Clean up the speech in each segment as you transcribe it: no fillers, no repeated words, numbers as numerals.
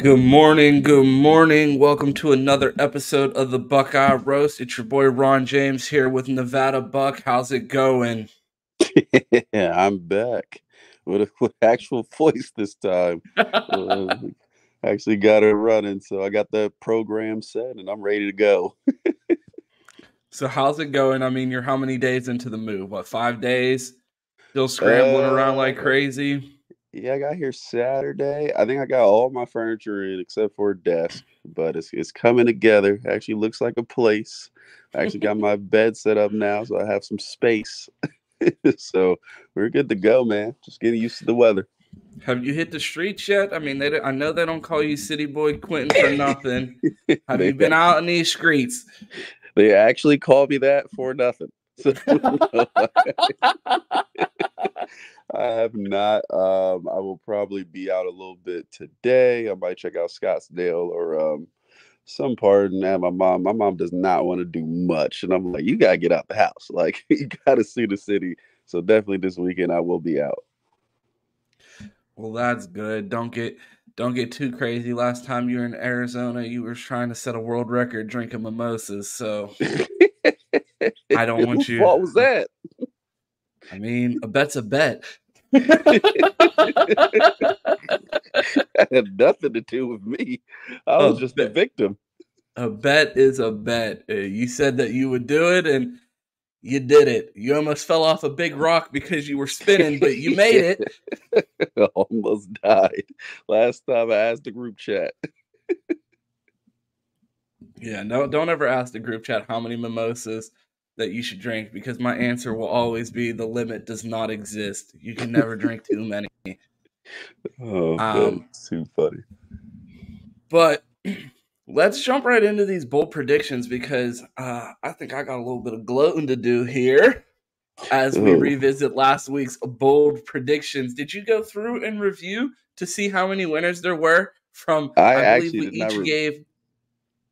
Good morning. Good morning. Welcome to another episode of the Buckeye Roast. It's your boy Ron James here with Nevada Buck. How's it going? Yeah, I'm back with actual voice this time. Uh, actually got it running, so I got the program set and I'm ready to go. So how's it going? I mean, you're how many days into the move? What, 5 days? Still scrambling around like Uh, crazy? yeah, I got here Saturday. I think I got all my furniture in except for a desk, but it's coming together. Actually looks like a place. I actually got my bed set up now, so I have some space. So we're good to go, man. Just getting used to the weather. Have you hit the streets yet? I mean, I know they don't call you City Boy Quentin for nothing. Have They you been out in these streets? They actually called me that for nothing. So no, I have not. I will probably be out a little bit today. I might check out Scottsdale or some part. And that my mom does not want to do much, and I'm like, you gotta get out the house. Like you gotta see the city. So definitely this weekend I will be out. Well, that's good. Don't get too crazy. Last time you were in Arizona, you were trying to set a world record drinking mimosas. So I don't want Whose you. fault was that? I mean, a bet's a bet. That had nothing to do with me. I a was just the bet. victim. A bet is a bet. You said that you would do it, and you did it. You almost fell off a big rock because you were spinning, but you made it. Almost died. Last time I asked the group chat. Yeah, no, don't ever ask the group chat how many mimosas that you should drink because my answer will always be the limit does not exist. You can never drink too many. Oh man, Um, it's too funny. but let's jump right into these bold predictions because I think I got a little bit of gloating to do here as we Oh, revisit last week's bold predictions. Did you go through and review to see how many winners there were from, I I believe actually we did not. each gave,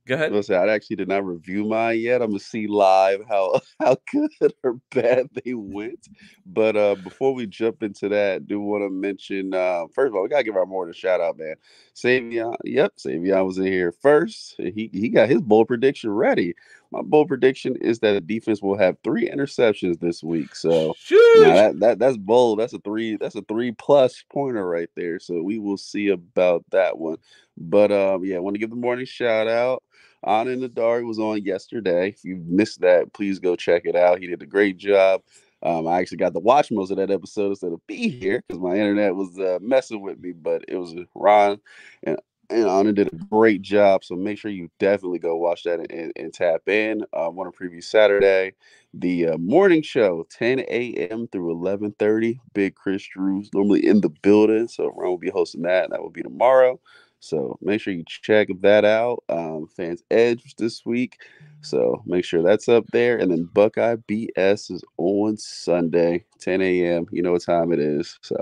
go ahead. I actually did not review mine yet. I'm gonna see live how how good or bad they went. But before we jump into that, I do want to mention first of all, we gotta give our morning a shout out, man. Savion, yep, Savion was in here first. He got his bold prediction ready. My bold prediction is that the defense will have 3 interceptions this week. So now Sheesh. that's bold. That's a 3 plus pointer right there. So we will see about that one. But yeah, I want to give the morning shout out. On in the Dark was on yesterday. If you missed that, please go check it out. He did a great job. I actually got to watch most of that episode instead of be here because my internet was messing with me. But it was Ron and Anna did a great job. So make sure you definitely go watch that and tap in. I want to preview Saturday, the morning show, 10 a.m. through 11:30. Big Chris Drew's normally in the building, so Ron will be hosting that. And that will be tomorrow. So make sure you check that out. Fans Edge was this week. So make sure that's up there. And then Buckeye BS is on Sunday, 10 a.m. You know what time it is. So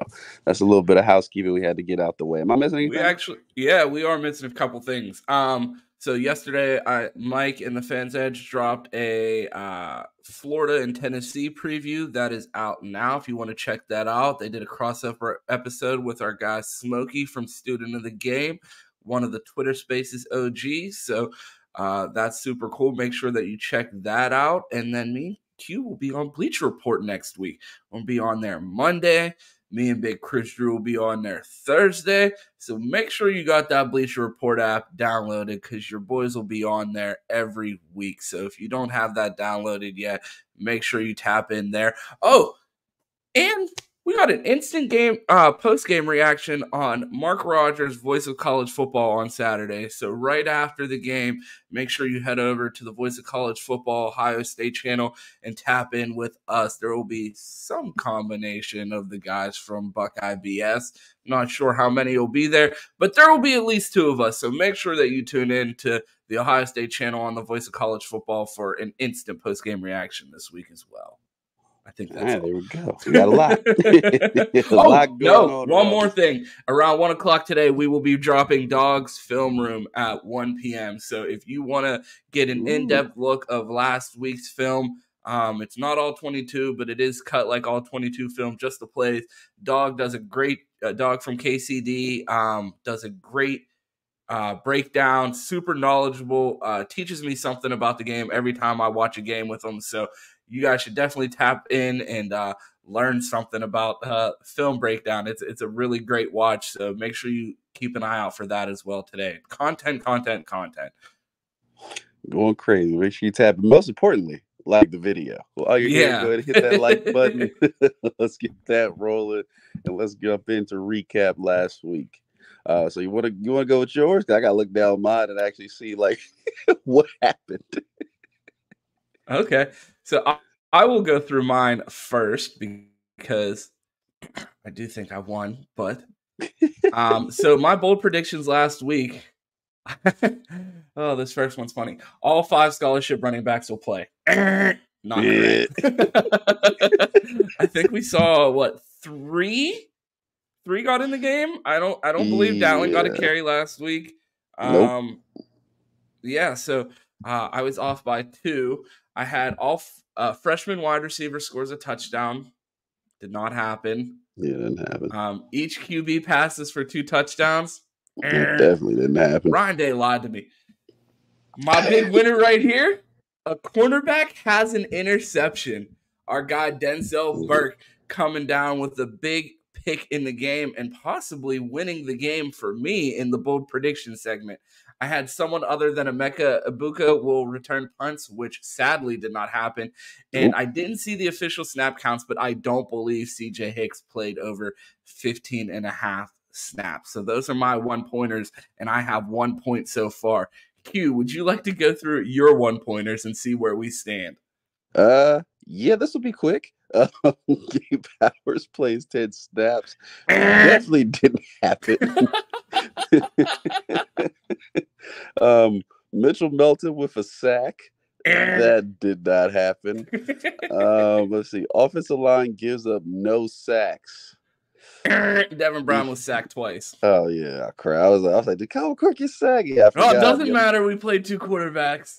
that's a little bit of housekeeping we had to get out the way. Am I missing We anything? actually, we are missing a couple things. So yesterday, Mike and the Fans Edge dropped a Florida and Tennessee preview that is out now. If you want to check that out, they did a crossover episode with our guy Smokey from Student of the Game, one of the Twitter Spaces OGs. So that's super cool. Make sure that you check that out. And then me, Q will be on Bleacher Report next week. We'll be on there Monday. Me and Big Chris Drew will be on there Thursday. So make sure you got that Bleacher Report app downloaded because your boys will be on there every week. So if you don't have that downloaded yet, make sure you tap in there. Oh, and we got an instant game post-game reaction on Mark Rogers' Voice of College Football on Saturday. So right after the game, make sure you head over to the Voice of College Football Ohio State channel and tap in with us. There will be some combination of the guys from Buckeye BS. Not sure how many will be there, but there will be at least 2 of us. So make sure that you tune in to the Ohio State channel on the Voice of College Football for an instant post-game reaction this week as well. I think All that's right, all. there we go. We got a lot. A Oh, lot going no. on One around more this. thing. Around 1 o'clock today, we will be dropping Dog's Film Room at 1 p.m. So if you want to get an Ooh. in-depth look of last week's film, it's not all 22, but it is cut like all 22 film, just the plays. Dog does a great, Dog from KCD does a great breakdown, super knowledgeable, teaches me something about the game every time I watch a game with him. So you guys should definitely tap in and learn something about film breakdown. It's a really great watch. So make sure you keep an eye out for that as well today. Content. Going crazy. Make sure you tap. Most importantly, like the video. While you're here, go ahead and hit that like button. Let's get that rolling, and let's jump into recap last week. So you want to go with yours? I gotta look down mine and actually see like what happened. Okay, so I will go through mine first because I do think I won. But so my bold predictions last week. Oh, this first one's funny. All 5 scholarship running backs will play. Not correct. I think we saw what 3 got in the game. I don't believe Dowling got a carry last week. Nope. Yeah, so I was off by 2. I had all freshman wide receiver scores a touchdown. Did not happen. Yeah, didn't happen. Each QB passes for 2 touchdowns. It definitely didn't happen. Ryan Day lied to me. My big winner right here, a cornerback has an interception. Our guy Denzel Burke coming down with the big pick in the game and possibly winning the game for me in the bold prediction segment. I had someone other than Emeka Egbuka will return punts, which sadly did not happen. And I didn't see the official snap counts, but I don't believe CJ Hicks played over 15 and a half snaps. So those are my 1-pointers, and I have 1 point so far. Q, would you like to go through your 1-pointers and see where we stand? Yeah, this will be quick. Gabe Powers plays 10 snaps. Definitely didn't happen. Mitchell Melton with a sack. That did not happen. Let's see. Offensive line gives up no sacks. Devin Brown was sacked twice. Oh yeah, I cried. I was like, did Kyle Cook get sacked? Yeah, it doesn't matter. We played 2 quarterbacks.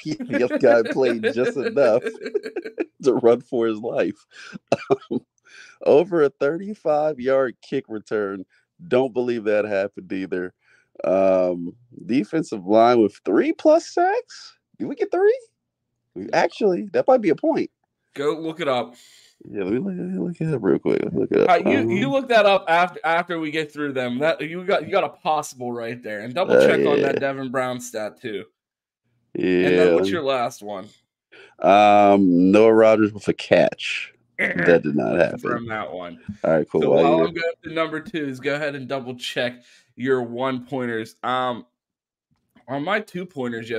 The other guy played just enough to run for his life. Over a 35-yard kick return. Don't believe that happened either. Defensive line with 3+ sacks. Did we get 3? Actually, that might be a point. Go look it up. Yeah, let me look it up real quick. Look it up. You look that up after we get through them. That you got a possible right there, and double check on that Devin Brown stat too. Yeah. And then what's your last one? Noah Rodgers with a catch. That did not happen. From that one. All right, cool. So while I'm going to number 2s, go ahead and double check your 1-pointers. On my 2-pointers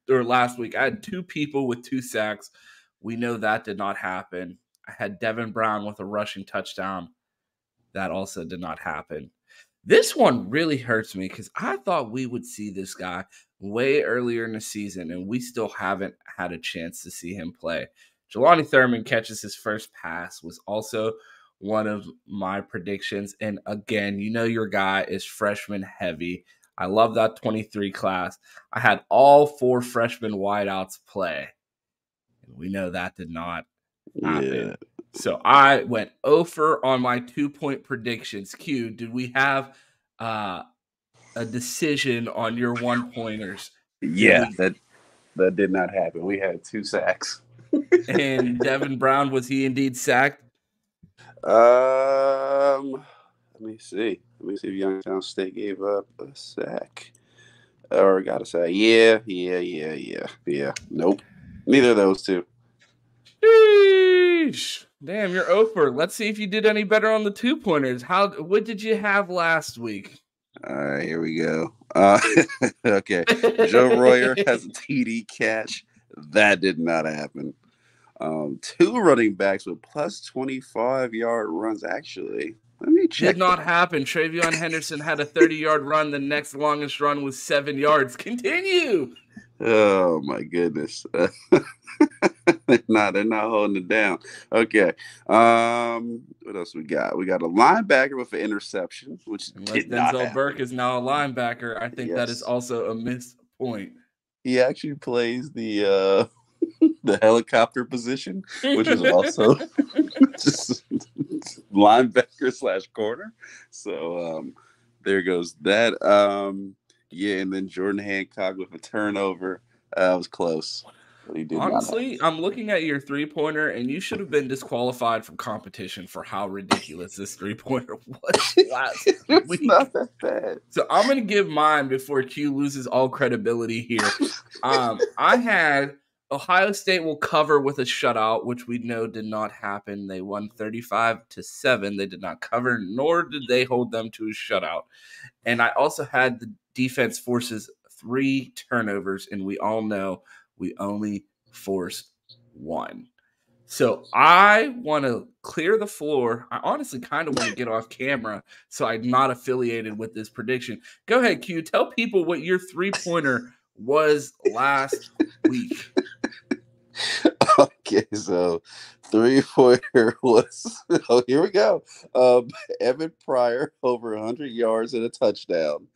last week, I had 2 people with 2 sacks. We know that did not happen. I had Devin Brown with a rushing touchdown. That also did not happen. This one really hurts me because I thought we would see this guy way earlier in the season, and we still haven't had a chance to see him play. Jelani Thurman catches his first pass, was also one of my predictions. And again, you know your guy is freshman heavy. I love that 23 class. I had all 4 freshman wideouts play. And we know that did not happen. Yeah. So I went over on my 2-point predictions. Q, did we have a decision on your 1-pointers? Yeah, that did not happen. We had 2 sacks. And Devin Brown, was he indeed sacked? Let me see. If Youngstown State gave up a sack. Or got a sack. Yeah. Nope. Neither of those 2. Sheesh. Damn, you're over. Let's see if you did any better on the 2-pointers. What did you have last week? All right, here we go. Okay. Joe Royer has a TD catch. That did not happen. 2 running backs with plus 25-yard runs. Actually, let me check. Did not happen. TreVeyon Henderson had a 30-yard run. The next longest run was 7 yards. Continue. Oh my goodness. They're not holding it down. Okay. What else we got? We got a linebacker with an interception, which Denzel Burke is now a linebacker. I think that is also a missed point. He actually plays the helicopter position, which is also just linebacker / corner. So there goes that. Yeah, and then Jordan Hancock with a turnover. Was close, but he did not have Honestly, it. I'm looking at your three-pointer, and you should have been disqualified from competition for how ridiculous this three-pointer was last It's week. not that bad. So I'm gonna give mine before Q loses all credibility here. I had Ohio State will cover with a shutout, which we know did not happen. They won 35-7. They did not cover, nor did they hold them to a shutout. And I also had the defense forces 3 turnovers, and we all know we only forced 1. So I want to clear the floor. I honestly kind of want to get off camera so I'm not affiliated with this prediction. Go ahead, Q. Tell people what your three-pointer was last week. Okay, so 3-pointer was. Oh, here we go. Evan Pryor over 100 yards and a touchdown.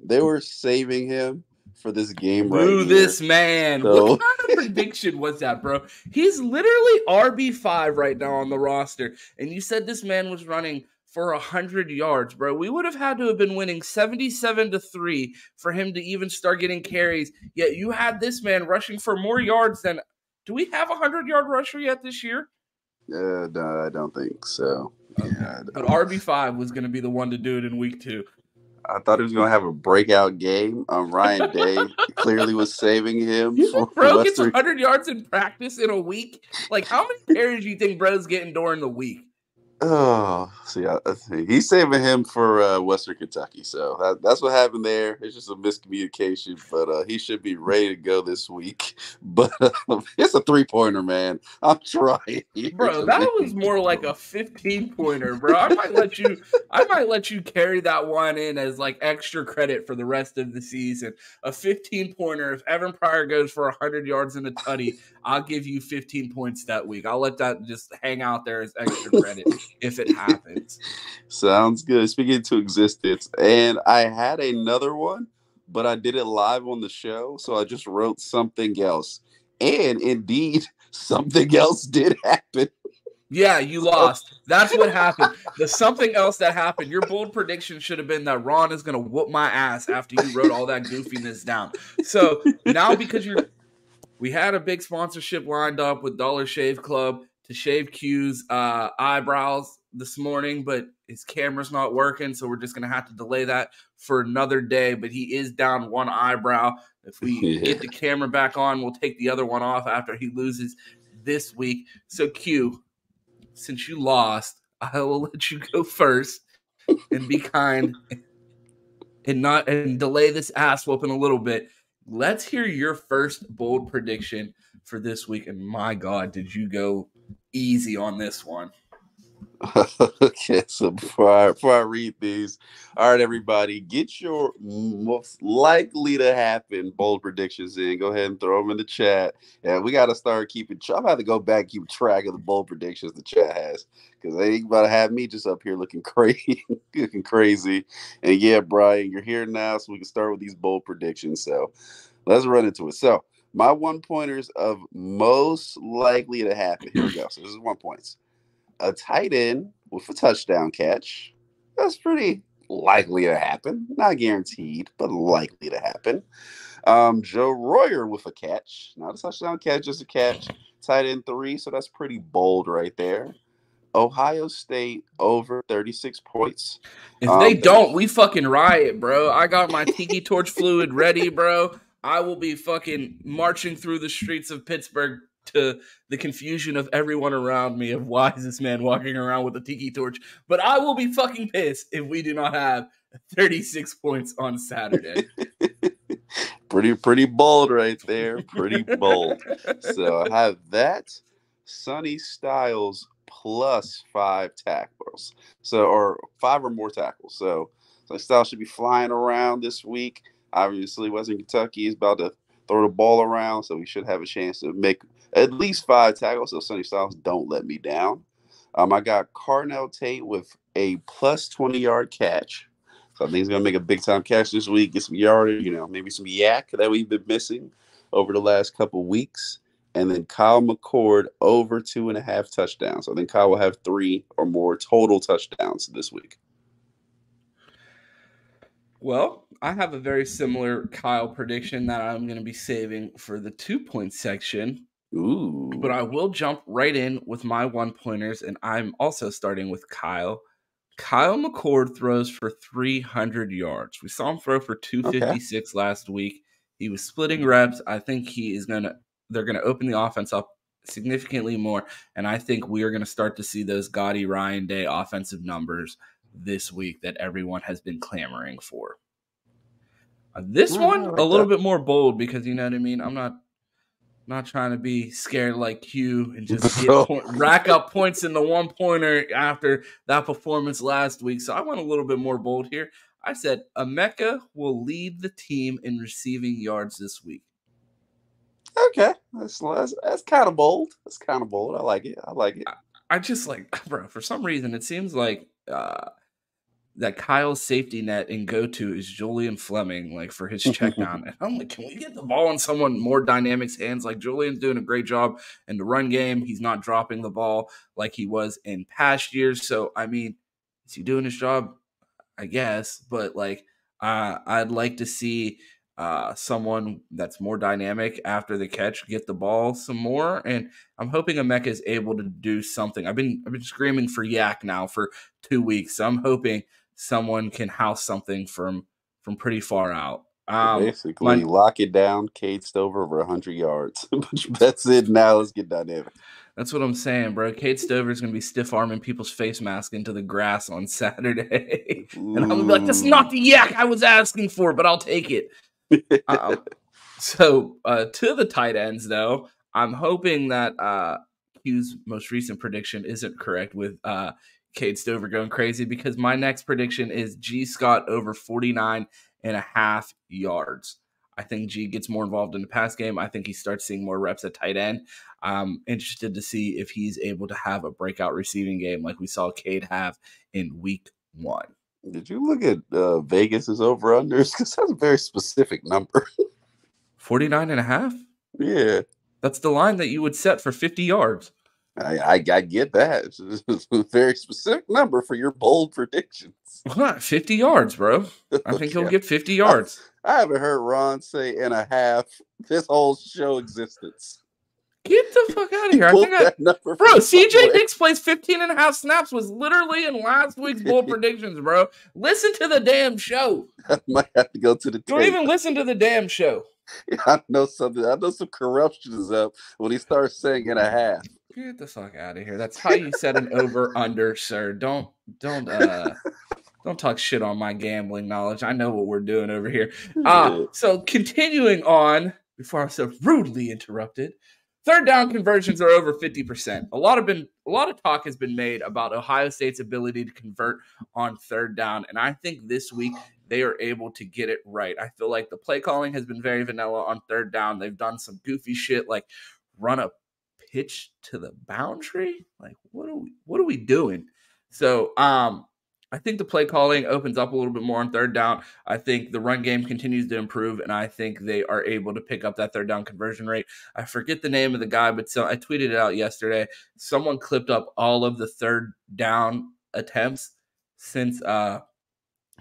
They were saving him for this game right Boo here. this man. So What kind of prediction was that, bro? He's literally RB5 right now on the roster. And you said this man was running for 100 yards, bro. We would have had to have been winning 77-3 for him to even start getting carries. Yet you had this man rushing for more yards than. Do we have a 100-yard rusher yet this year? no, I don't think so. Okay. Yeah, But RB5 was going to be the one to do it in week 2. I thought he was going to have a breakout game. Ryan Day clearly was saving him. You think bro gets Western. 100 yards in practice in a week? Like, how many carries do you think bro's getting during the week? Oh, see, he's saving him for Western Kentucky. So that's what happened there. It's just a miscommunication, but he should be ready to go this week. But it's a 3-pointer, man. I'm trying. Bro, that was more like a 15-pointer, bro. I might let you carry that one in as like extra credit for the rest of the season. A 15-pointer. If Evan Pryor goes for 100 yards in a tutty, I'll give you 15 points that week. I'll let that just hang out there as extra credit if it happens. Sounds good. Speaking to existence. And I had another one, but I did it live on the show. So I just wrote something else. And indeed, something else did happen. Yeah, you lost. That's what happened. The something else that happened. Your bold prediction should have been that Ron is going to whoop my ass after you wrote all that goofiness down. So now because we had a big sponsorship lined up with Dollar Shave Club to shave Q's eyebrows this morning, but his camera's not working, so we're just going to have to delay that for another day. But he is down one eyebrow. If we get the camera back on, we'll take the other one off after he loses this week. So Q, since you lost, I will let you go first and be kind and delay this ass whooping a little bit. Let's hear your first bold prediction for this week. And my God, did you go easy on this one? Okay, so before I read these, all right, everybody, get your most likely to happen bold predictions in. Go ahead and throw them in the chat. Yeah, we got to start keeping. I'm about to go back and keep track of the bold predictions the chat has because they ain't about to have me just up here looking crazy, looking crazy. And yeah, Brian, you're here now, so we can start with these bold predictions. So let's run into it. So my 1-pointers of most likely to happen. Here we go. So this is 1 point. A tight end with a touchdown catch. That's pretty likely to happen. Not guaranteed, but likely to happen. Joe Royer with a catch. Not a touchdown catch, just a catch. Tight end 3, so that's pretty bold right there. Ohio State over 36 points. If they don't, we fucking riot, bro. I got my tiki torch fluid ready, bro. I will be fucking marching through the streets of Pittsburgh to the confusion of everyone around me of why is this man walking around with a tiki torch. But I will be fucking pissed if we do not have 36 points on Saturday. Pretty bold right there. Pretty bold. So I have that. Sonny Styles plus 5 tackles. So, or 5 or more tackles. So Sonny Styles should be flying around this week. Obviously, Western Kentucky is about to throw the ball around, so we should have a chance to make at least 5 tackles. So Sonny Styles, don't let me down. I got Carnell Tate with a plus 20-yard catch. So I think he's going to make a big-time catch this week, get some yardage, maybe some yak that we've been missing over the last couple weeks. And then Kyle McCord over 2.5 touchdowns. So I think Kyle will have 3 or more total touchdowns this week. Well, I have a very similar Kyle prediction that I'm going to be saving for the 2 point section, but Ooh. I will jump right in with my 1 pointers, and I'm also starting with Kyle. Kyle McCord throws for 300 yards. We saw him throw for Okay. 256 last week. He was splitting reps. I think they're going to open the offense up significantly more, and I think we are going to start to see those gaudy Ryan Day offensive numbers this week that everyone has been clamoring for. This All right, one I a like little that. bit more bold because you know what I mean. I'm not trying to be scared like Q and just rack up points in the 1 pointer after that performance last week. So I went a little bit more bold here. I said Emeka will lead the team in receiving yards this week. Okay, that's kind of bold. That's kind of bold. I like it. I like it. I just bro. For some reason, it seems like that Kyle's safety net and go-to is Julian Fleming, like for his check down. And I'm like, can we get the ball in someone more dynamic's hands? Like Julian's doing a great job in the run game. He's not dropping the ball like he was in past years. So I mean, is he doing his job? I guess, but I'd like to see someone that's more dynamic after the catch get the ball some more, and I'm hoping Emeka is able to do something. I've been screaming for Yak now for 2 weeks, so I'm hoping someone can house something from pretty far out. So My basically, lock it down. Cade Stover over 100 yards. That's it. Now let's get dynamic. That's what I'm saying, bro. Kate Stover is going to be stiff arming people's face mask into the grass on Saturday. And I'm going to be like, that's not the Yak I was asking for, but I'll take it. So to the tight ends, though, I'm hoping that Q's most recent prediction isn't correct with Cade Stover going crazy, because my next prediction is G. Scott over 49.5 yards. I think G gets more involved in the pass game. I think he starts seeing more reps at tight end. I'm interested to see if he's able to have a breakout receiving game like we saw Cade have in week 1. Did you look at Vegas's over-unders? Because that's a very specific number. 49.5? Yeah. That's the line that you would set for 50 yards. I get that. It's a very specific number for your bold predictions. Well, 50 yards, bro. I think he'll get 50 yards. I haven't heard Ron say and a half this whole show existence. Get the fuck out of here. I think bro, CJ Dix plays 15.5 snaps was literally in last week's bold predictions, bro. Listen to the damn show. I might have to go to the Don't even listen to the damn show. I know something. I know some corruption is up when he starts saying and a half. Get the fuck out of here. That's how you set an over-under, sir. Don't talk shit on my gambling knowledge. I know what we're doing over here. So continuing on, before I was so rudely interrupted, third down conversions are over 50%. A lot of talk has been made about Ohio State's ability to convert on third down, and I think this week they are able to get it right. I feel like the play calling has been very vanilla on third down. They've done some goofy shit like run a pitch to the boundary. Like, what are we doing? So, I think the play calling opens up a little bit more on third down. I think the run game continues to improve, and I think they are able to pick up that third down conversion rate. I forget the name of the guy, but I tweeted it out yesterday. Someone clipped up all of the third down attempts since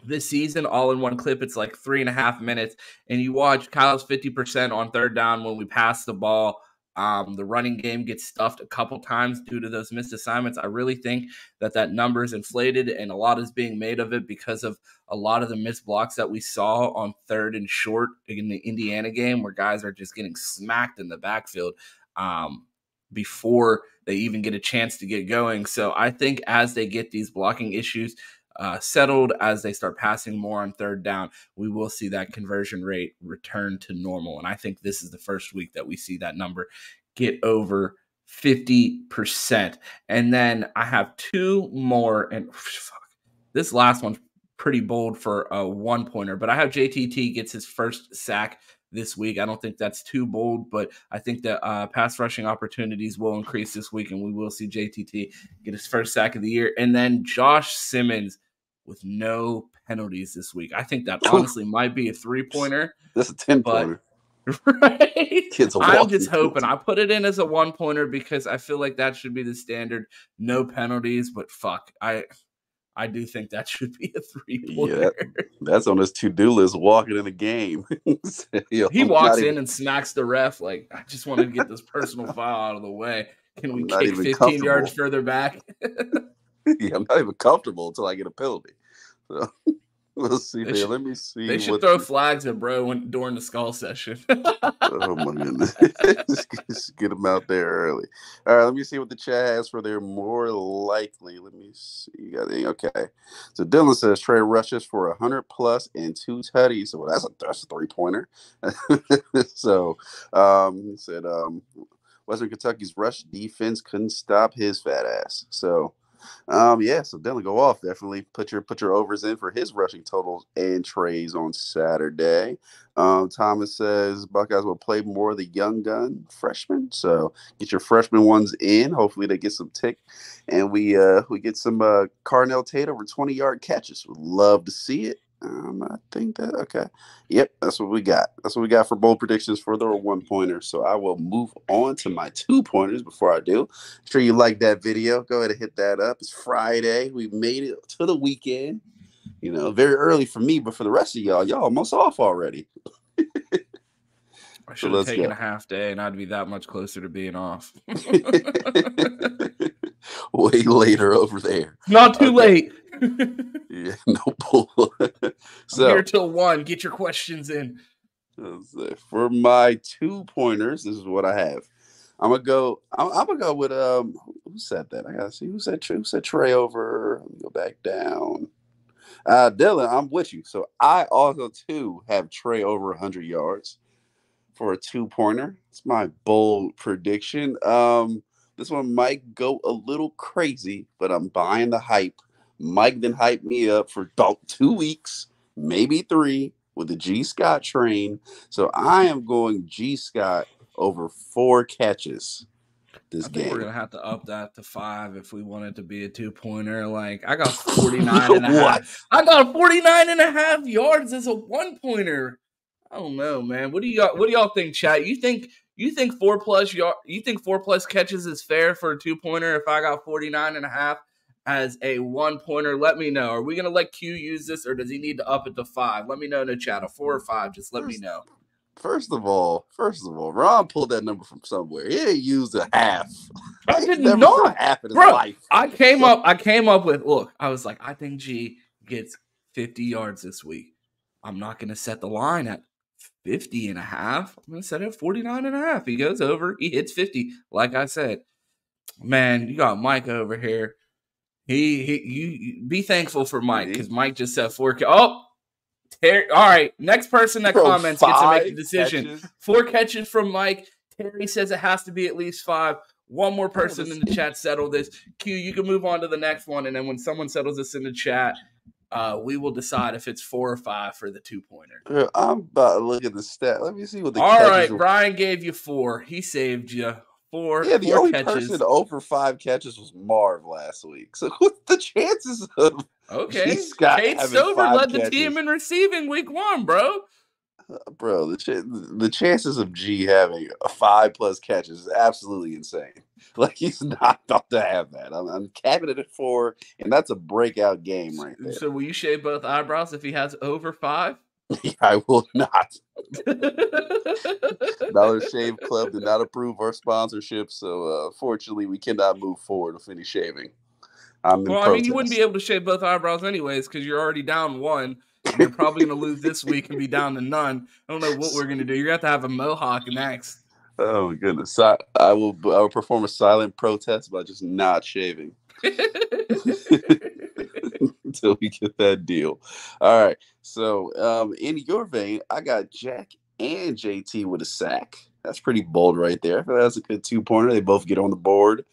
this season, all in one clip. It's like 3.5 minutes, and you watch Kyle's 50% on third down when we pass the ball. The running game gets stuffed a couple times due to those missed assignments. I really think that number is inflated, and a lot is being made of it because of a lot of the missed blocks that we saw on third and short in the Indiana game, where guys are just getting smacked in the backfield before they even get a chance to get going. So I think as they get these blocking issues settled, as they start passing more on third down, we will see that conversion rate return to normal. And I think this is the first week that we see that number get over 50%. And then I have two more, and this last one's pretty bold for a 1-pointer, but I have JTT gets his first sack this week. I don't think that's too bold, but I think that pass rushing opportunities will increase this week, and we will see JTT get his first sack of the year. And then Josh Simmons with no penalties this week. I think that honestly might be a 3-pointer. That's a 10-pointer. Right? I'm just hoping. I put it in as a 1-pointer because I feel like that should be the standard. No penalties, but fuck. I I do think that should be a Yeah, three-pointer. that's on his to-do list. Walking in the game, He I'm not walks even. in and smacks the ref like, I just wanted to get this personal foul out of the way. Can we I'm not kick even 15 yards comfortable. further back? Yeah, I'm not even comfortable until I get a penalty. So we'll see They there. should, Let me see they should what. throw flags at bro during the skull session. Oh my goodness. Just get them out there early. All right, let me see what the chat has for their more likely. Let me see. You got any? Okay. So Dylan says Trey rushes for 100 plus and 2 tutties. So that's a 3-pointer. So he said Western Kentucky's rush defense couldn't stop his fat ass. So yeah, so Dylan, go off. Definitely put your overs in for his rushing totals and trays on Saturday. Thomas says Buckeyes will play more of the young gun freshmen. So get your freshman ones in. Hopefully they get some tick. And we get some Carnell Tate over 20-yard catches. Would love to see it. I think that okay. Yep, that's what we got. That's what we got for bold predictions for the 1-pointers. So I will move on to my 2-pointers before I do. Sure you like that video. Go ahead and hit that up. It's Friday. We made it to the weekend. You know, very early for me, but for the rest of y'all almost off already. I So should have let's taken go. a half day and I'd be that much closer to being off. Way later over there. Not too Okay. late. Yeah, no bull. I'm here till 1. Get your questions in. For my 2-pointers, this is what I have. I'm gonna go with who said that? I gotta see who said Trey over. Let me go back down. Dylan, I'm with you. So I also too have Trey over 100 yards for a 2-pointer. It's my bold prediction. This one might go a little crazy, but I'm buying the hype. Mike then hyped me up for about 2 weeks, maybe 3, with the G Scott train. So I am going G Scott over 4 catches this I think we're game. gonna have to up that to 5 if we want it to be a 2-pointer. Like I got 49 and a What? half. I got 49 and a half yards as a 1-pointer. I don't know, man. What do y'all think, chat? You think 4+ catches is fair for a 2-pointer if I got 49 and a half as a 1-pointer? Let me know. Are we gonna let Q use this or does he need to up it to 5? Let me know in the chat. A 4 or 5, just let me know. First of all, Ron pulled that number from somewhere. He ain't used a half. I He's did never said not, half in his bro. life. I came up with look. I was like, I think G gets 50 yards this week. I'm not going to set the line at 50 and a half. I'm going to set it at 49 and a half. He goes over. He hits 50. Like I said, man, you got Mike over here. You be thankful for Mike because Mike just said 4. Oh, Terry. All right. Next person that comments gets to make the decision. Catches. 4 catches from Mike. Terry says it has to be at least 5. One more person in the chat settle this. Q, you can move on to the next one. And then when someone settles this in the chat, we will decide if it's 4 or 5 for the 2-pointer. I'm about to look at the stat. Let me see what the All catches right. were. Brian gave you 4. He saved you. 4 Yeah, the only catches. person over 5 catches was Marv last week. So what's the chances of Okay. Scott Kate having Stover 5 led catches? the team in receiving week 1, bro. Bro, the chances of G having 5+ catches is absolutely insane. Like he's not about to have that. I'm capping it at 4, and that's a breakout game right there. So will you shave both eyebrows if he has over 5? I will not. Dollar Shave Club did not approve our sponsorship, so fortunately we cannot move forward with any shaving. Well, I mean, you wouldn't be able to shave both eyebrows anyways because you're already down 1. And you're probably going to lose this week and be down to none. I don't know what we're going to do. You're going to have a mohawk next. Oh, my goodness. I will perform a silent protest by just not shaving until we get that deal. All right. So in your vein, I got Jack and JT with a sack. That's pretty bold right there. That's a good 2-pointer. They both get on the board.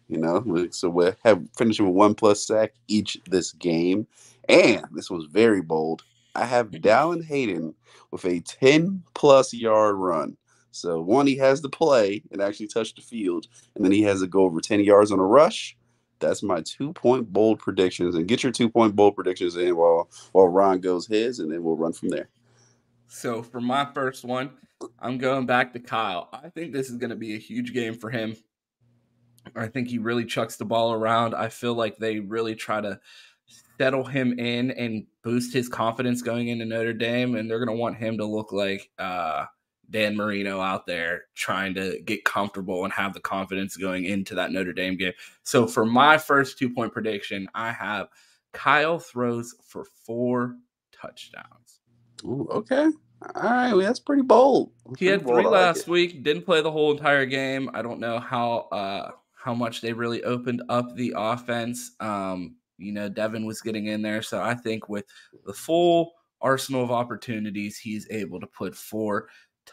You know, so we're finishing with 1+ sack each this game. And this was very bold. I have Dallin Hayden with a 10+ yard run. So one, he has to play and actually touch the field, and then he has to go over 10 yards on a rush. That's my 2-point bold predictions. And get your 2-point bold predictions in while Ron goes his, and then we'll run from there. So for my first one, I'm going back to Kyle. I think this is going to be a huge game for him. I think he really chucks the ball around. I feel like they really try to settle him in and boost his confidence going into Notre Dame, and they're going to want him to look like Dan Marino out there trying to get comfortable and have the confidence going into that Notre Dame game. So for my first 2-point prediction, I have Kyle throws for 4 touchdowns. Ooh, okay. All right. Well, that's pretty bold. He had 3 last week, didn't play the whole entire game. I don't know how much they really opened up the offense. Devin was getting in there. So I think with the full arsenal of opportunities, he's able to put 4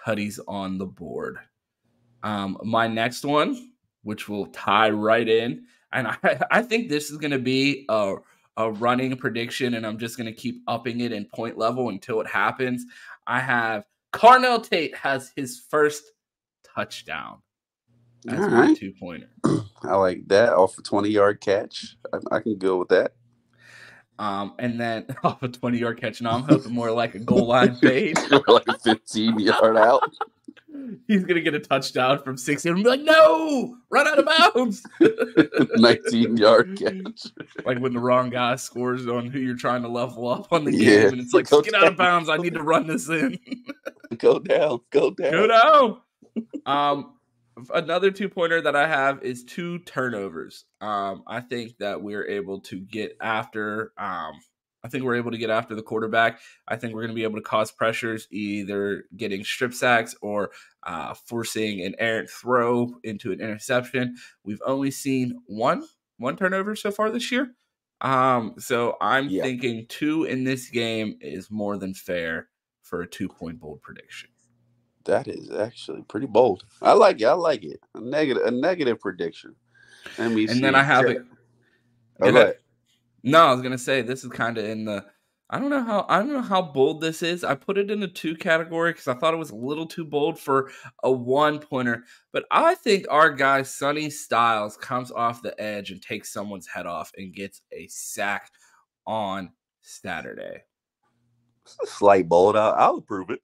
tutties on the board. My next one, which will tie right in, and I think this is going to be a running prediction, and I'm just going to keep upping it in point level until it happens. I have Carnell Tate has his first touchdown as my 2-pointer. I like that off a 20-yard catch. I can go with that. And then off a 20-yard catch, and I'm hoping more like a goal line fade, like a 15-yard out. He's gonna get a touchdown from 60 and be like, "No, run out of bounds." 19-yard catch. Like when the wrong guy scores on who you're trying to level up on the game, and it's like, "Get out of bounds! I need to run this in." Go down. Another 2-pointer that I have is 2 turnovers. I think that we're able to get after. I think we're able to get after the quarterback. I think we're going to be able to cause pressures, either getting strip sacks or forcing an errant throw into an interception. We've only seen one turnover so far this year. So I'm thinking 2 in this game is more than fair for a 2-point bold prediction. That is actually pretty bold. I like it. A negative prediction. Then I have it. Okay. No, I was gonna say this is kind of in the. I don't know how bold this is. I put it in a 2 category because I thought it was a little too bold for a 1-pointer. But I think our guy Sonny Styles comes off the edge and takes someone's head off and gets a sack on Saturday. It's a slight bold. I'll approve it.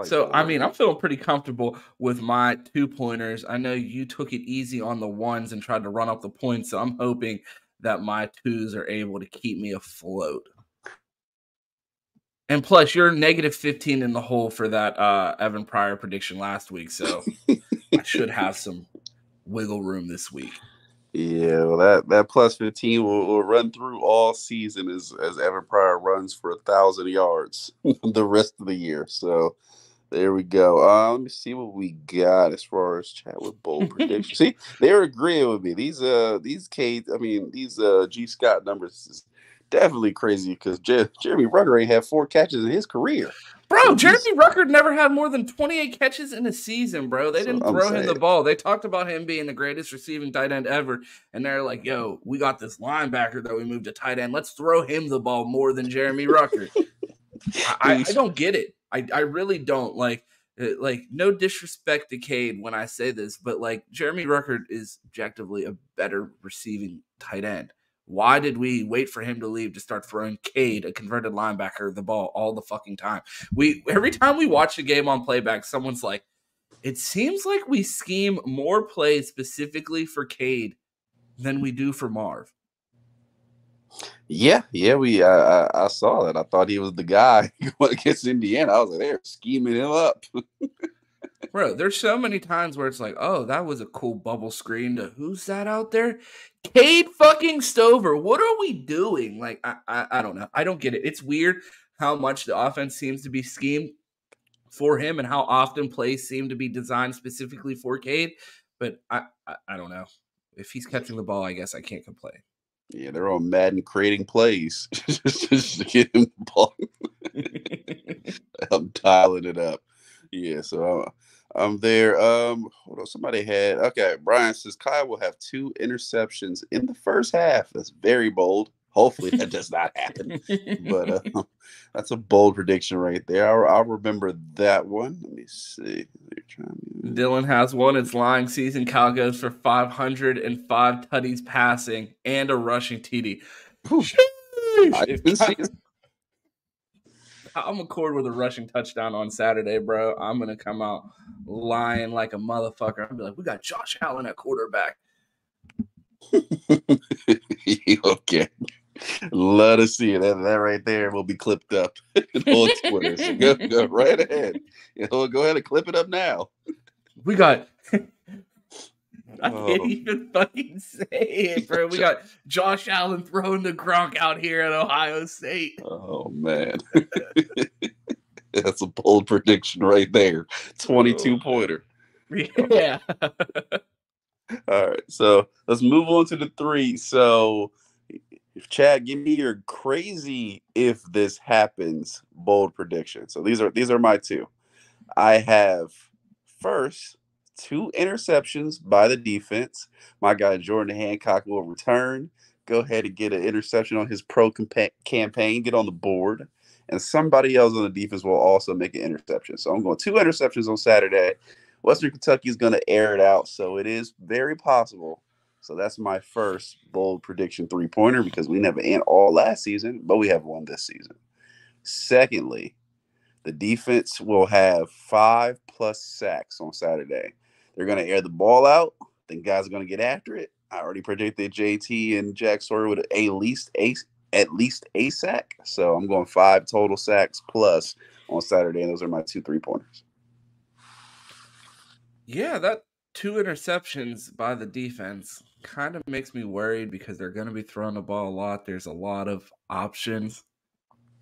So, I mean, I'm feeling pretty comfortable with my 2-pointers. I know you took it easy on the 1s and tried to run up the points, so I'm hoping that my 2s are able to keep me afloat. And plus, you're -15 in the hole for that Evan Pryor prediction last week, so I should have some wiggle room this week. Yeah, well, that +15 will run through all season as Evan Pryor runs for 1,000 yards the rest of the year. So there we go. Let me see what we got as far as chat with bold predictions. See, they're agreeing with me. These G Scott numbers is definitely crazy because Jeremy Rucker ain't had 4 catches in his career. Bro, Jeremy Rucker never had more than 28 catches in a season, bro. They didn't throw him the ball. They talked about him being the greatest receiving tight end ever, and they're like, "Yo, we got this linebacker that we moved to tight end. Let's throw him the ball more than Jeremy Rucker." I don't get it. I really don't. Like no disrespect to Cade when I say this, but like Jeremy Rucker is objectively a better receiving tight end. Why did we wait for him to leave to start throwing Cade, a converted linebacker, the ball all the fucking time? Every time we watch the game on playback, someone's like, "It seems like we scheme more plays specifically for Cade than we do for Marv." Yeah, I saw that. I thought he was the guy against Indiana. I was like, they're scheming him up. Bro, there's so many times where it's like, "Oh, that was a cool bubble screen to who's that out there? Cade fucking Stover. What are we doing?" Like, I don't know. I don't get it. It's weird how much the offense seems to be schemed for him and how often plays seem to be designed specifically for Cade. But I don't know. If he's catching the ball, I guess I can't complain. Yeah, they're on Madden creating plays just to get him the ball. I'm dialing it up. Yeah, so I'm there. Hold on, somebody had. Okay, Brian says Kyle will have 2 interceptions in the first half. That's very bold. Hopefully that does not happen. But that's a bold prediction right there. I'll remember that one. Let me see. Dylan has one. It's lying season. Kyle goes for 505 tutties passing and a rushing TD. I'm McCord with a rushing touchdown on Saturday, bro. I'm going to come out lying like a motherfucker. I'll be like, "We got Josh Allen at quarterback." Okay. Let us see it. That right there will be clipped up on Twitter. So go right ahead. Go ahead and clip it up now. We got. I can't even fucking say it, bro. We got Josh Allen throwing the Gronk out here at Ohio State. Oh man, that's a bold prediction right there. 22-pointer. Yeah. All right, so let's move on to the 3. So, Chad, give me your crazy if this happens bold prediction. So these are my 2. I have first 2 interceptions by the defense. My guy Jordan Hancock will return. Go ahead and get an interception on his pro campaign. Get on the board. And somebody else on the defense will also make an interception. So I'm going 2 interceptions on Saturday. Western Kentucky is going to air it out. So it is very possible. So that's my first bold prediction 3-pointer because we never ant all last season, but we have one this season. Secondly, the defense will have 5+ sacks on Saturday. They're going to air the ball out. Then guys are going to get after it. I already predicted JT and Jack Sawyer with at least a sack. So I'm going 5 total sacks plus on Saturday. And those are my 2 3-pointers. Yeah, that 2 interceptions by the defense kind of makes me worried because they're going to be throwing the ball a lot. There's a lot of options.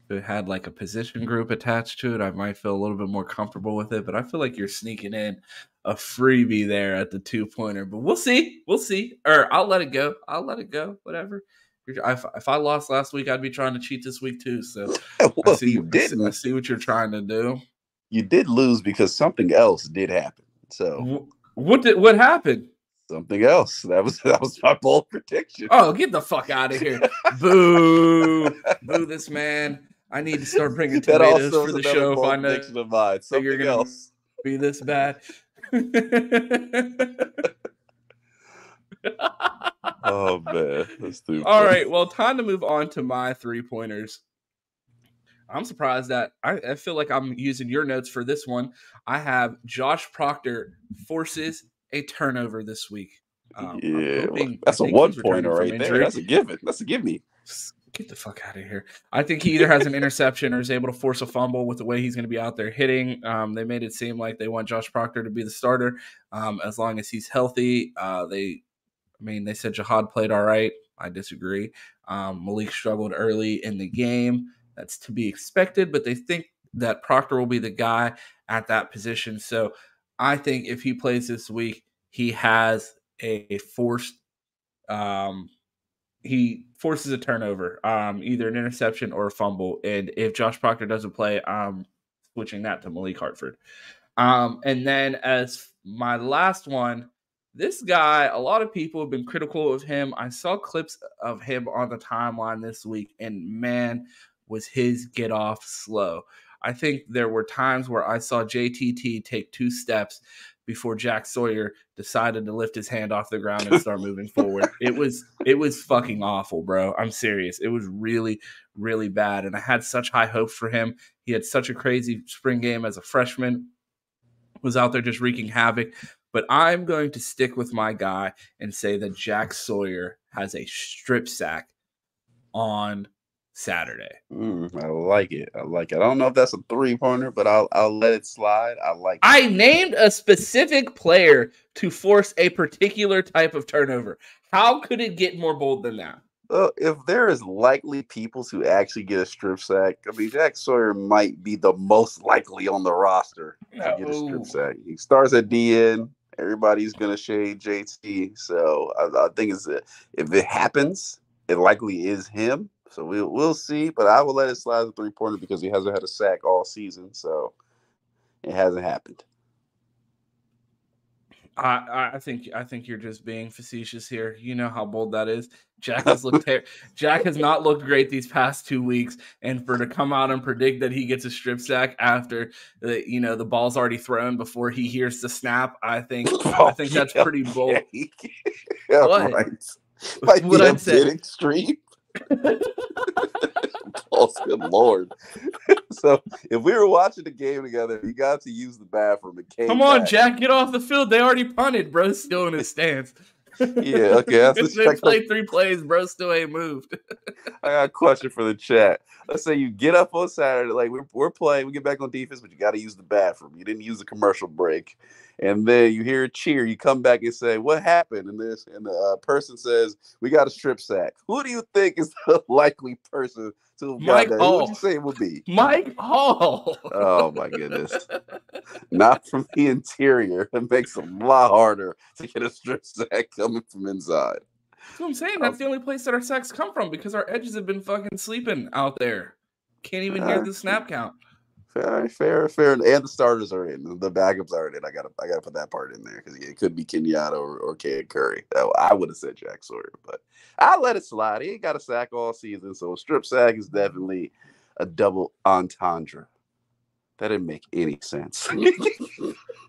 If it had like a position group attached to it, I might feel a little bit more comfortable with it. But I feel like you're sneaking in a freebie there at the 2-pointer. But we'll see. We'll see. Or I'll let it go. Whatever. If I lost last week, I'd be trying to cheat this week too. So well, I see what you're trying to do. You did lose because something else did happen. So what happened? Something else. That was my bold prediction. Oh, get the fuck out of here! Boo! Boo this man! I need to start bringing tomatoes for the show if I know that you're gonna be this bad. Oh man, that's stupid. All right, well, time to move on to my 3-pointers. I'm surprised that I feel like I'm using your notes for this one. I have Josh Proctor forces a turnover this week. That's a 1-pointer right there. That's a given. That's a give me. Get the fuck out of here. I think he either has an interception or is able to force a fumble with the way he's going to be out there hitting. They made it seem like they want Josh Proctor to be the starter as long as he's healthy. They said Jihad played all right. I disagree. Malik struggled early in the game. That's to be expected, but they think that Proctor will be the guy at that position. So I think if he plays this week, he has a forced he forces a turnover, either an interception or a fumble. And if Josh Proctor doesn't play, I'm switching that to Malik Hartford. And then as my last one, this guy, a lot of people have been critical of him. I saw clips of him on the timeline this week, and man, was his get off slow. I think there were times where I saw JTT take 2 steps before Jack Sawyer decided to lift his hand off the ground and start moving forward. It was fucking awful, bro. I'm serious. It was really, really bad. And I had such high hopes for him. He had such a crazy spring game as a freshman, was out there just wreaking havoc. But I'm going to stick with my guy and say that Jack Sawyer has a strip sack on Saturday. I like it. I don't know if that's a 3-pointer, but I'll let it slide. I named a specific player to force a particular type of turnover. How could it get more bold than that? If there is likely people to actually get a strip sack, I mean, Jack Sawyer might be the most likely on the roster to get a strip sack. He starts at DN. Everybody's gonna shade JT. So I think if it happens, it likely is him. So we'll see, but I will let it slide as a 3-pointer because he hasn't had a sack all season, so it hasn't happened. I think you're just being facetious here. You know how bold that is. Jack has not looked great these past 2 weeks, and to come out and predict that he gets a strip sack after the ball's already thrown before he hears the snap, I think that's pretty bold. Yeah, what? Right. Might be a bit extreme. Oh, good Lord. So if we were watching the game together, you got to use the bathroom. Come on, Jack, get off the field. They already punted, bro. Still in his stance. Yeah, okay. Let's They check up. played 3 plays, bro. Still ain't moved. I got a question for the chat. Let's say you get up on Saturday, like we're playing, we get back on defense, but you got to use the bathroom. You didn't use the commercial break, and then you hear a cheer. You come back and say, "What happened?" And the person says, "We got a strip sack." Who do you think is the likely person to have got Mike that? Who would you Hall. say it would be? Mike Hall. Oh my goodness! Not from the interior. It makes it a lot harder to get a strip sack coming from inside. That's what I'm saying. That's the only place that our sacks come from because our edges have been fucking sleeping out there. Can't even hear the snap count. Fair. And the starters are in. The backups aren't in. I gotta put that part in there because it could be Kenyatta or Cade Curry. I would have said Jack Sawyer, but I let it slide. He ain't got a sack all season, so a strip sack is definitely a double entendre. That didn't make any sense.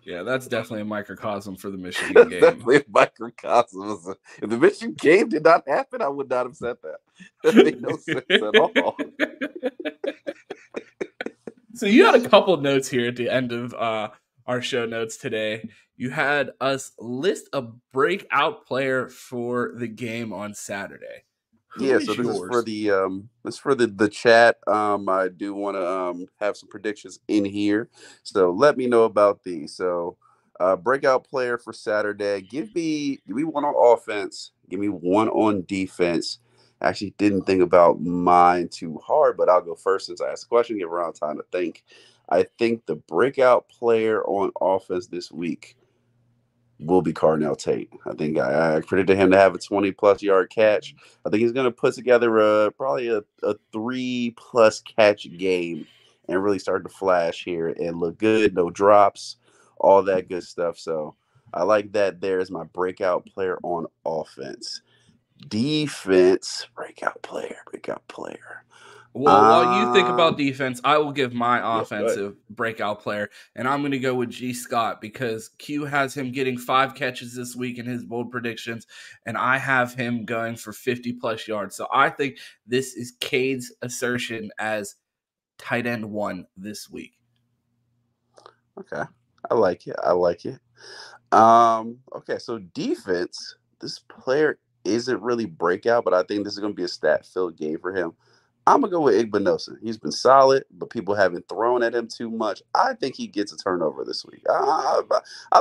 Yeah, that's definitely a microcosm for the Michigan game. Definitely a microcosm. If the Michigan game did not happen, I would not have said that. That made no sense at all. So you had a couple notes here at the end of our show notes today. You had us list a breakout player for the game on Saturday. Yeah, so this is for the chat. I do want to have some predictions in here. So let me know about these. So breakout player for Saturday. Give me one on offense. Give me one on defense. Actually didn't think about mine too hard, but I'll go first since I asked the question. Give around time to think. I think the breakout player on offense this week will be Carnell Tate. I think I predicted him to have a 20-plus yard catch. I think he's going to put together probably a 3-plus catch game and really start to flash here and look good. No drops, all that good stuff. So I like that there is my breakout player on offense. Defense, breakout player. Well, while you think about defense, I will give my Yep, offensive breakout player, and I'm going to go with G. Scott because Q has him getting 5 catches this week in his bold predictions, and I have him going for 50-plus yards. So I think this is Cade's assertion as tight end 1 this week. Okay, I like it. Okay, so defense, this player isn't really breakout, but I think this is going to be a stat-filled game for him. I'm going to go with Igbinosun. He's been solid, but people haven't thrown at him too much. I think he gets a turnover this week. I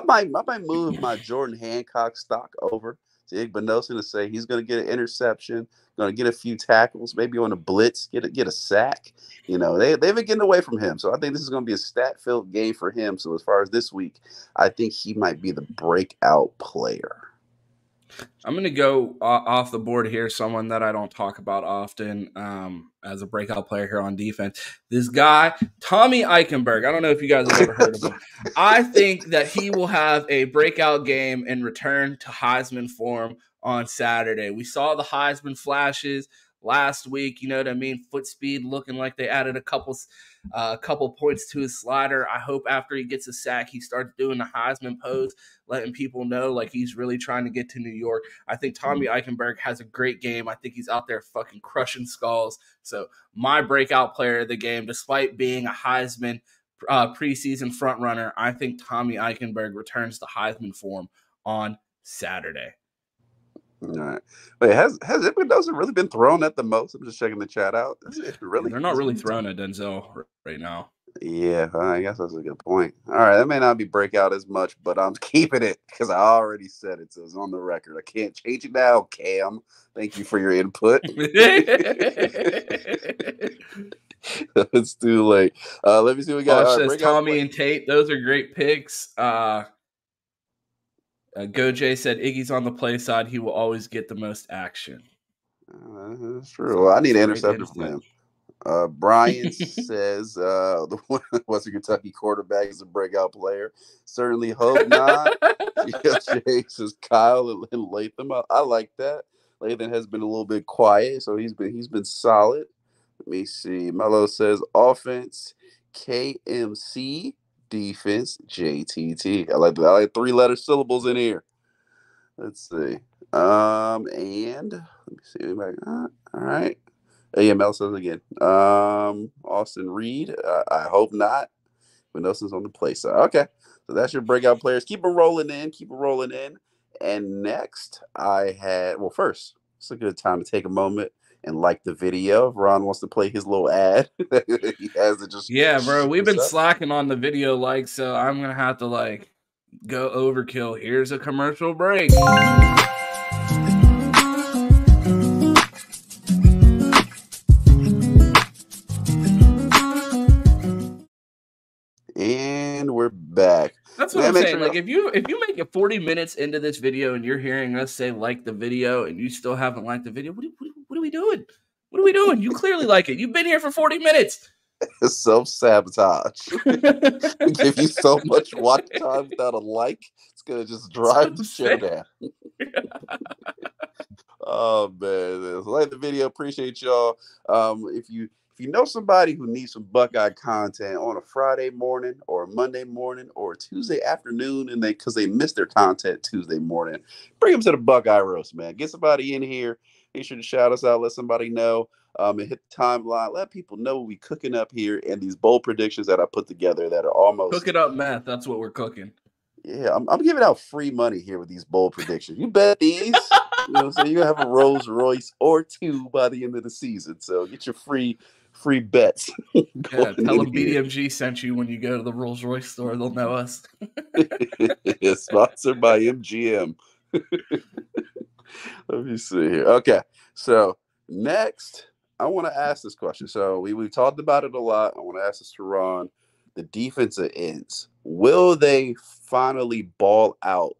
might move my Jordan Hancock stock over to Igbinosun and say he's going to get an interception, going to get a few tackles, maybe on a blitz, get a sack. You know, they've been getting away from him. So I think this is going to be a stat-filled game for him. So as far as this week, I think he might be the breakout player. I'm going to go off the board here, someone that I don't talk about often as a breakout player here on defense. This guy, Tommy Eichenberg. I don't know if you guys have ever heard of him. I think that he will have a breakout game and return to Heisman form on Saturday. We saw the Heisman flashes last week. You know what I mean? Foot speed looking like they added a couple points to his slider. I hope after he gets a sack, he starts doing the Heisman pose, letting people know like he's really trying to get to New York. I think Tommy Eichenberg has a great game. I think he's out there fucking crushing skulls. So my breakout player of the game, despite being a Heisman preseason frontrunner, I think Tommy Eichenberg returns to Heisman form on Saturday. All right. Wait, has Igbinosun really been thrown at the most? I'm just checking the chat out. Really? They're not really throwing at Denzel right now. Yeah, I guess that's a good point. All right, that may not be breakout as much, but I'm keeping it because I already said it, so it's on the record. I can't change it now, Cam. Thank you for your input. It's too late. Let me see what we got. Says Tommy and Tate. Those are great picks. Goj said Iggy's on the play side. He will always get the most action. That's true. Well, I need an interception from him. Brian says the Western Kentucky quarterback is a breakout player. Certainly hope not. Jay says Kyle and Latham. I like that. Latham has been a little bit quiet, so he's been solid. Let me see. Mello says offense, KMC, defense, JTT. I like 3-letter syllables in here. Let's see. And let me see. All right. AML says again. Austin Reed. I hope not. But Nelson's on the play side. Okay. So that's your breakout players. Keep them rolling in. And next, first, it's a good time to take a moment and like the video. If Ron wants to play his little ad, he has to just Yeah, bro, we've been this up. slacking on the video likes, so I'm gonna have to like go overkill. Here's a commercial break. And we're back. That's what I'm saying. Like, if you make it 40 minutes into this video and you're hearing us say like the video and you still haven't liked the video, what are we doing? What are we doing? You clearly like it. You've been here for 40 minutes. Self-sabotage. Give you so much watch time without a like, it's gonna just drive the show down. Oh man, like the video. Appreciate y'all. If you know somebody who needs some Buckeye content on a Friday morning or a Monday morning or a Tuesday afternoon, and because they missed their content Tuesday morning, bring them to the Buckeye Roast, man. Get somebody in here. Be sure to shout us out. Let somebody know. And hit the timeline. Let people know what we cooking up here and these bold predictions that I put together that are almost cooking up meth. That's what we're cooking. Yeah, I'm giving out free money here with these bold predictions. You bet these. So you're gonna have a Rolls Royce or two by the end of the season. So get your free bets. Yeah, tell them BDMG sent you when you go to the Rolls Royce store. They'll know us. Sponsored by MGM. Let me see here. Okay, so next, I want to ask this question. So we talked about it a lot. I want to ask this to Ron. The defensive ends, will they finally ball out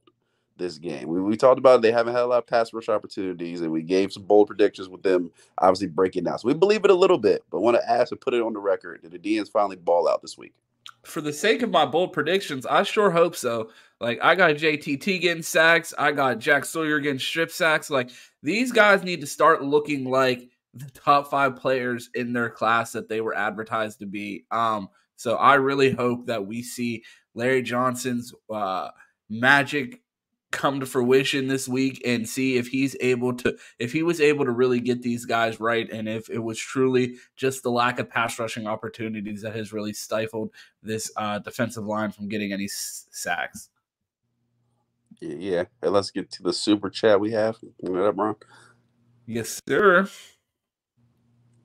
this game? We talked about it. They haven't had a lot of pass rush opportunities, and we gave some bold predictions with them obviously breaking down. So we believe it a little bit, but want to ask and put it on the record. Did the DNs finally ball out this week? For the sake of my bold predictions, I sure hope so. Like, I got JTT getting sacks. I got Jack Sawyer getting strip sacks. Like, these guys need to start looking like the top 5 players in their class that they were advertised to be. So I really hope that we see Larry Johnson's magic come to fruition this week and see if he was able to really get these guys right, and if it was truly just the lack of pass rushing opportunities that has really stifled this defensive line from getting any sacks. Yeah. Hey, let's get to the super chat we have. What up, Ron? Yes, sir.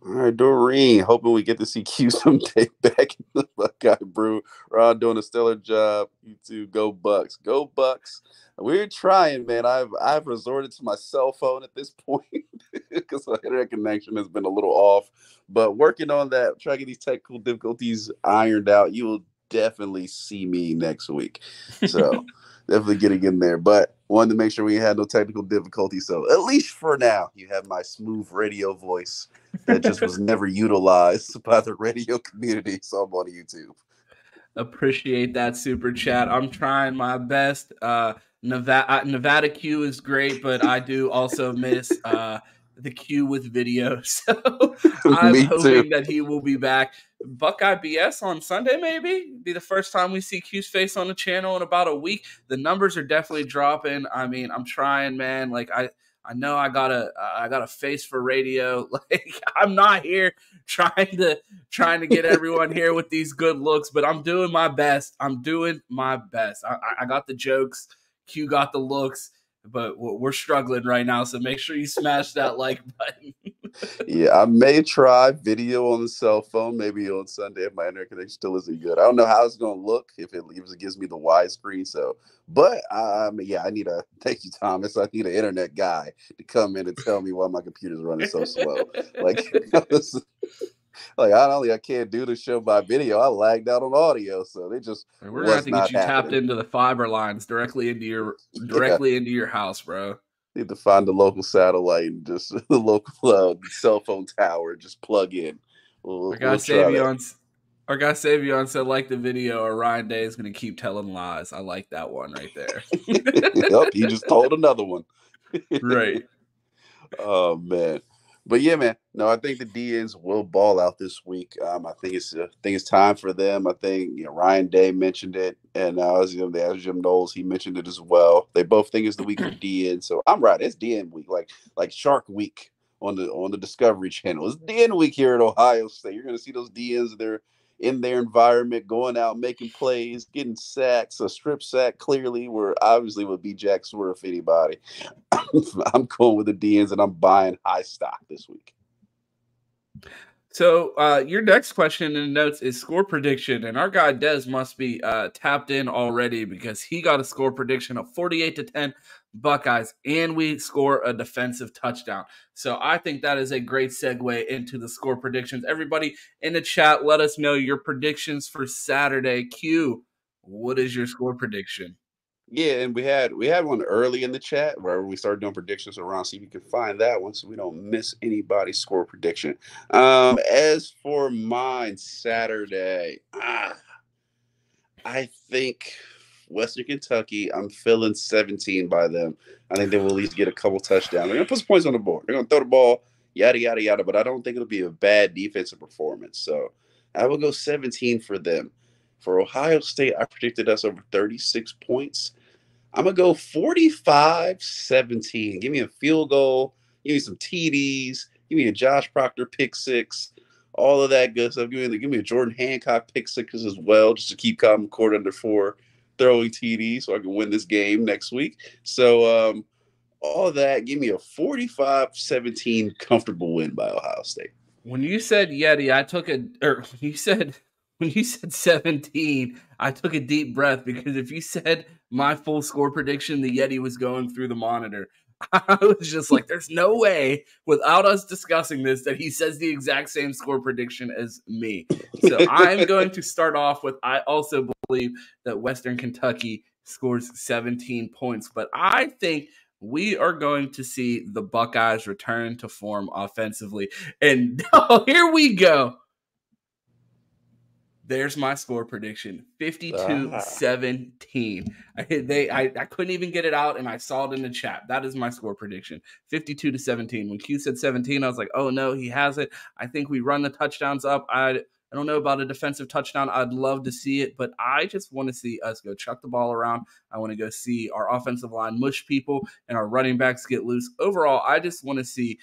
All right, Doreen. Hoping we get to see Q someday back in the Buckeye Brew. Ron doing a stellar job. You too. Go Bucks. Go Bucks. We're trying, man. I've resorted to my cell phone at this point because my internet connection has been a little off. But working on that, trying to get these technical difficulties ironed out. You will definitely see me next week. So definitely getting in there. But wanted to make sure we had no technical difficulties. So at least for now, you have my smooth radio voice that just was never utilized by the radio community. So I'm on YouTube. Appreciate that super chat. I'm trying my best. Nevada Q is great, but I do also miss the Q with video. So I'm hoping that he will be back. Buckeye BS on Sunday, maybe be the first time we see Q's face on the channel in about a week. The numbers are definitely dropping. I mean, I'm trying, man. Like I know I got a face for radio. Like I'm not here trying to get everyone here with these good looks, but I'm doing my best. I got the jokes. Q got the looks, but we're struggling right now. So make sure you smash that like button. Yeah, I may try video on the cell phone, maybe on Sunday if my internet connection still isn't good. I don't know how it's going to look if it gives me the widescreen. So, but yeah, thank you, Thomas. I need an internet guy to come in and tell me why my computer's running so slow. I can't do the show by video. I lagged out on audio, so we're gonna have to get you tapped into the fiber lines directly into your house, bro. Need to find the local satellite and just the local cell phone tower. Just plug in. Our guy Savion said, like the video, or Ryan Day is going to keep telling lies. I like that one right there. Yep, he just told another one. Right. Oh, man. But yeah, man. No, I think the DNs will ball out this week. I think it's time for them. I think Ryan Day mentioned it, and the Jim Knowles, he mentioned it as well. They both think it's the week of DN. So I'm right. It's DN week, like Shark Week on the Discovery Channel. It's DN week here at Ohio State. You're going to see those DNs. They're in their environment, going out, making plays, getting sacks, a strip sack clearly, where obviously would be Jack Swerve if anybody. I'm going with the DNs and I'm buying high stock this week. So your next question in the notes is score prediction, and our guy Dez must be tapped in already because he got a score prediction of 48-10 Buckeyes, and we score a defensive touchdown. So I think that is a great segue into the score predictions. Everybody in the chat, let us know your predictions for Saturday. Q, what is your score prediction? Yeah, and we had one early in the chat where we started doing predictions around. See if you can find that one so we don't miss anybody's score prediction. As for mine, Saturday, I think Western Kentucky. I'm feeling 17 by them. I think they will at least get a couple touchdowns. They're gonna put some points on the board. They're gonna throw the ball, yada yada yada. But I don't think it'll be a bad defensive performance. So I will go 17 for them. For Ohio State, I predicted us over 36 points. I'm going to go 45-17. Give me a field goal. Give me some TDs. Give me a Josh Proctor pick six. All of that good stuff. Give me a Jordan Hancock pick six as well, just to keep Common Court under 4 throwing TDs so I can win this game next week. So all of that, give me a 45-17 comfortable win by Ohio State. When you said Yeti, when you said 17, I took a deep breath because if you said my full score prediction, the Yeti was going through the monitor. I was just like, there's no way without us discussing this that he says the exact same score prediction as me. So I'm going to start off with, I also believe that Western Kentucky scores 17 points, but I think we are going to see the Buckeyes return to form offensively. And here we go. There's my score prediction, 52-17. I couldn't even get it out, and I saw it in the chat. That is my score prediction, 52-17. When Q said 17, I was like, oh, no, he has it. I think we run the touchdowns up. I don't know about a defensive touchdown. I'd love to see it, but I just want to see us go chuck the ball around. I want to go see our offensive line mush people and our running backs get loose. Overall, I just want to see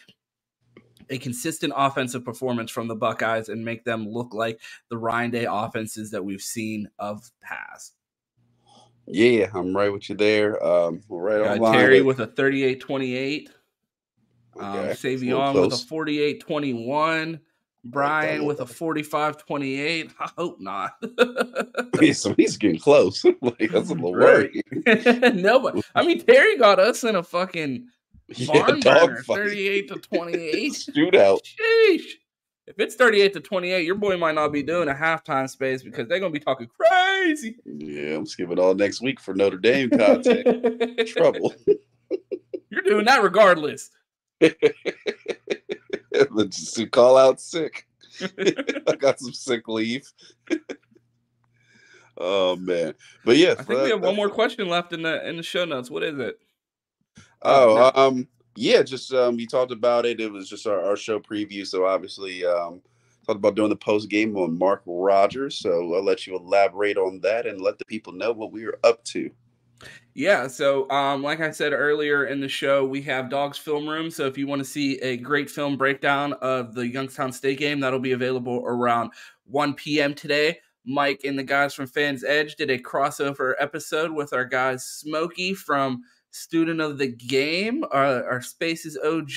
a consistent offensive performance from the Buckeyes and make them look like the Ryan Day offenses that we've seen of past. Yeah, I'm right with you there. Right on line. Terry with a 38-28. Savion with a 48-21. Brian with a 45-28. I hope not. So he's getting close. Like, that's a little worry. No, but I mean, Terry got us in a fucking barn burner, 38-28 shootout. Sheesh. If it's 38-28, your boy might not be doing a halftime space because they're gonna be talking crazy. Yeah, I'm skipping all next week for Notre Dame content. Trouble. You're doing that regardless. Let's just call out sick. I got some sick leave. Oh man, but yeah, I think we have one more question left in the show notes. What is it? Yeah, just we talked about it. It was just our show preview. So obviously, talked about doing the post game on Mark Rogers. So I'll let you elaborate on that and let the people know what we are up to. Yeah, so like I said earlier in the show, we have Dogs Film Room. So if you want to see a great film breakdown of the Youngstown State game, that'll be available around 1 p.m. today. Mike and the guys from Fans Edge did a crossover episode with our guys Smokey from Student of the Game, our Spaces OG.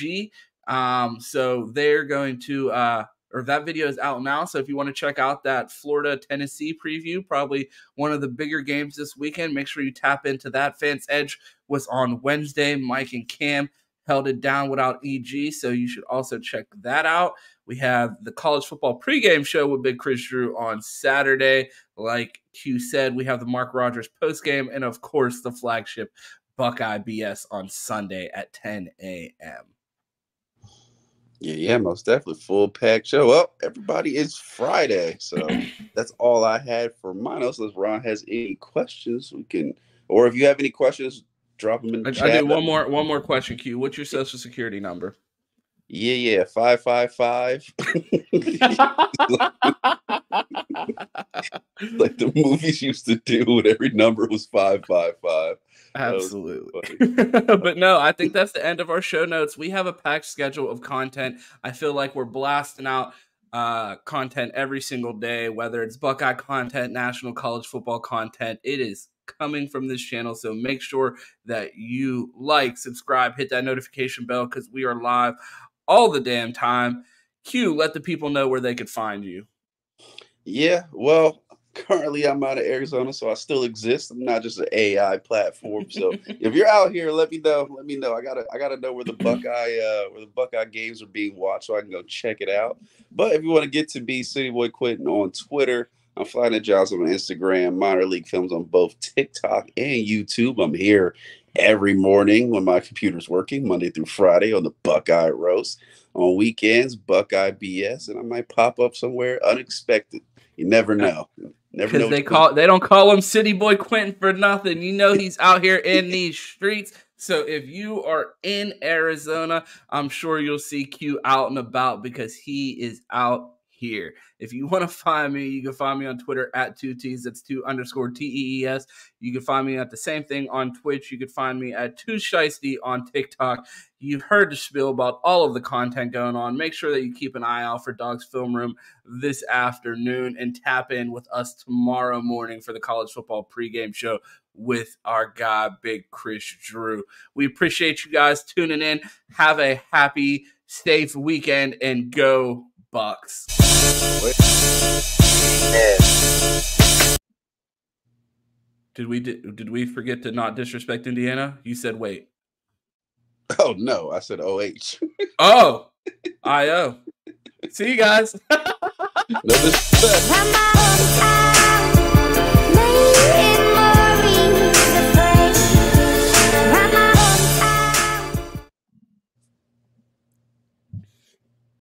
So they're going to, or that video is out now. So if you want to check out that Florida-Tennessee preview, probably one of the bigger games this weekend, make sure you tap into that. Fans Edge was on Wednesday. Mike and Cam held it down without EG, so you should also check that out. We have the college football pregame show with Big Chris Drew on Saturday. Like Q said, we have the Mark Rogers postgame, and of course the flagship Buckeye BS on Sunday at 10 a.m. Yeah, most definitely. Full packed show. Well, everybody, it's Friday. So that's all I had for mine. Unless Ron has any questions, we can, or if you have any questions, drop them in the chat. I do one more question, Q. What's your social security number? Yeah, 555. Like the movies used to do when every number was 555. Absolutely. But no, I think that's the end of our show notes. We have a packed schedule of content. I feel like we're blasting out content every single day, whether it's Buckeye content, national college football content. It is coming from this channel, so make sure that you like, subscribe, hit that notification bell, because we are live all the damn time. Q, let the people know where they could find you. Yeah, well, currently I'm out of Arizona, so I still exist. I'm not just an AI platform. So if you're out here, let me know. Let me know. I gotta know where the Buckeye games are being watched, so I can go check it out. But if you want to get to be City Boy Quentin on Twitter, I'm Flying at Johnson on Instagram, Minor League Films on both TikTok and YouTube. I'm here every morning when my computer's working, Monday through Friday on the Buckeye Roast. On weekends, Buckeye BS, and I might pop up somewhere unexpected. You never know. Never know. Because they don't call him City Boy Quentin for nothing. You know he's out here in these streets. So if you are in Arizona, I'm sure you'll see Q out and about because he is out here. If you want to find me, you can find me on Twitter at 2Ts. That's 2_TEES. You can find me at the same thing on Twitch. You can find me at 2Shiesty on TikTok. You've heard the spiel about all of the content going on. Make sure that you keep an eye out for Dog's Film Room this afternoon and tap in with us tomorrow morning for the college football pregame show with our guy, Big Chris Drew. We appreciate you guys tuning in. Have a happy, safe weekend, and go Bucks. Did we forget to not disrespect Indiana? You said wait. Oh no, I said OH. Oh, IO. See you guys. No disrespect.